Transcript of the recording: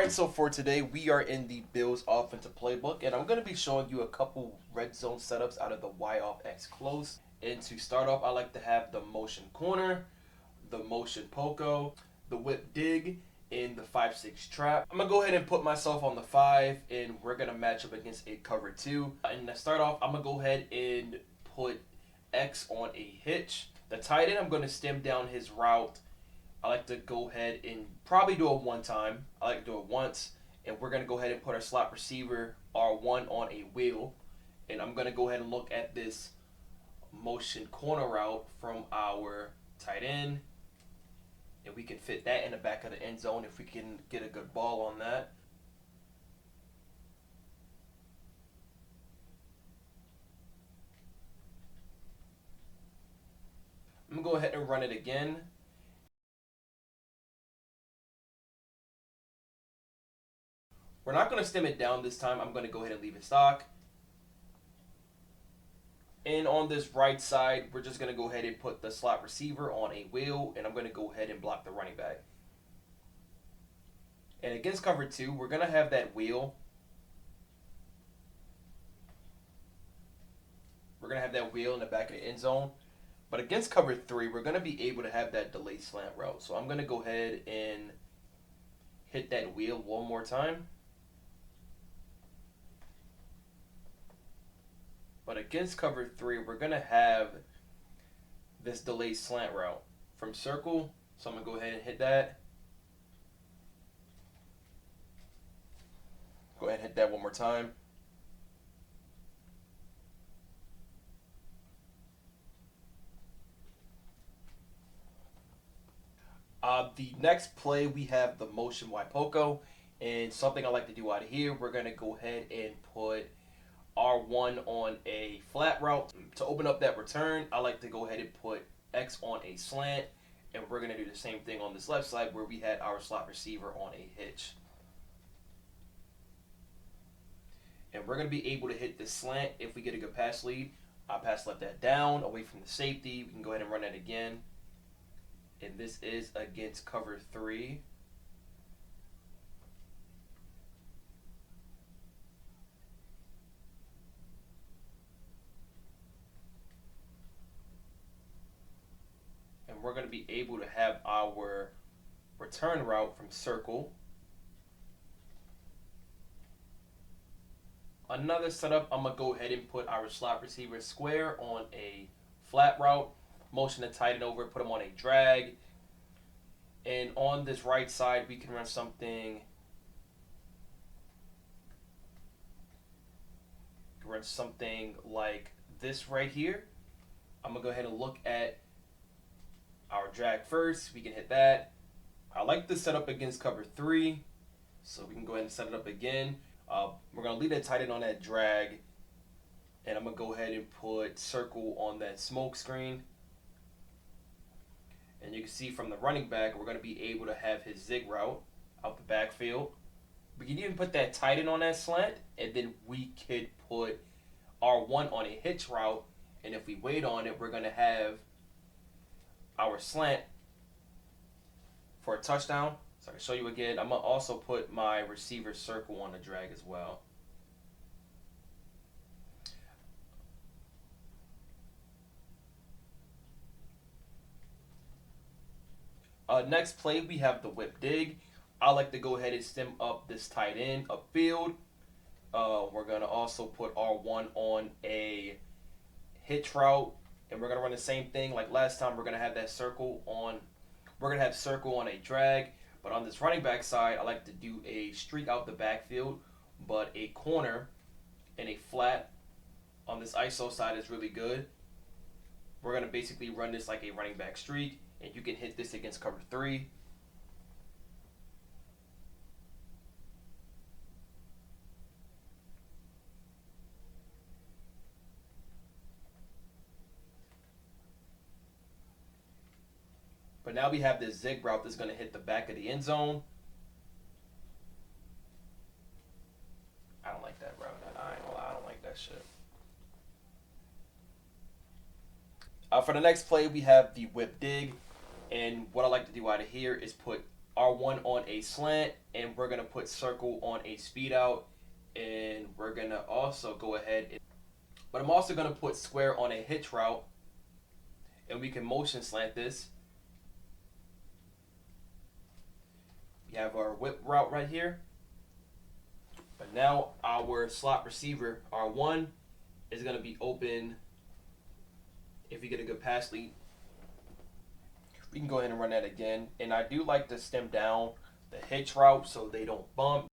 Alright, so for today, we are in the Bills offensive playbook, and I'm going to be showing you a couple red zone setups out of the Y off X close. And to start off, I like to have the motion corner, the motion poco, the whip dig, and the 5-6 trap. I'm going to go ahead and put myself on the 5, and we're going to match up against a cover 2. And to start off, I'm going to go ahead and put X on a hitch. The tight end, I'm going to stem down his route. I like to go ahead and probably do it one time. I like to do it once. And we're going to go ahead and put our slot receiver, R1, on a wheel. And I'm going to go ahead and look at this motion corner route from our tight end. And we can fit that in the back of the end zone if we can get a good ball on that. I'm going to go ahead and run it again. We're not going to stem it down this time. I'm going to go ahead and leave it stock. And on this right side, we're just going to go ahead and put the slot receiver on a wheel, and I'm going to go ahead and block the running back. And against cover 2, we're going to have that wheel. We're going to have that wheel in the back of the end zone. But against cover 3, we're going to be able to have that delayed slant route. So I'm going to go ahead and hit that wheel one more time. But against cover 3, we're going to have this delayed slant route from circle. So I'm going to go ahead and hit that. Go ahead and hit that one more time. The next play, we have the motion Y poco. And something I like to do out of here, we're going to go ahead and put R1 on a flat route. To open up that return, I like to go ahead and put X on a slant. And we're going to do the same thing on this left side where we had our slot receiver on a hitch. And we're going to be able to hit this slant if we get a good pass lead. I pass let that down away from the safety. We can go ahead and run that again. And this is against cover 3. And we're going to be able to have our return route from circle. Another setup, I'm going to go ahead and put our slot receiver square on a flat route. Motion the tight end over, put him on a drag. And on this right side, we can run something like this right here. I'm going to go ahead and look at our drag first. We can hit that. I like this setup against cover 3. So we can go ahead and set it up again. We're going to leave that tight end on that drag. And I'm going to go ahead and put circle on that smoke screen. And you can see from the running back, we're going to be able to have his zig route out the backfield. We can even put that tight end on that slant, and then we could put R1 on a hitch route. And if we wait on it, we're going to have our slant for a touchdown. So I can show you again. I'm going to also put my receiver circle on the drag as well. Next play, we have the whip dig. I like to go ahead and stem up this tight end upfield. We're going to also put R1 on a hitch route. And we're going to run the same thing like last time. We're going to have that circle on. We're going to have circle on a drag. But on this running back side, I like to do a streak out the backfield. But a corner and a flat on this ISO side is really good. We're going to basically run this like a running back streak. And you can hit this against cover 3. But now we have this zig route that's going to hit the back of the end zone. I don't like that route. I ain't gonna lie, I don't like that shit. For the next play, we have the whip dig. And what I like to do out of here is put R1 on a slant, and we're going to put circle on a speed out, and we're going to also go ahead and, but I'm also going to put square on a hitch route, and we can motion slant this. We have our whip route right here. But now our slot receiver, R1, is going to be open if you get a good pass lead. We can go ahead and run that again. And I do like to stem down the hitch route so they don't bump.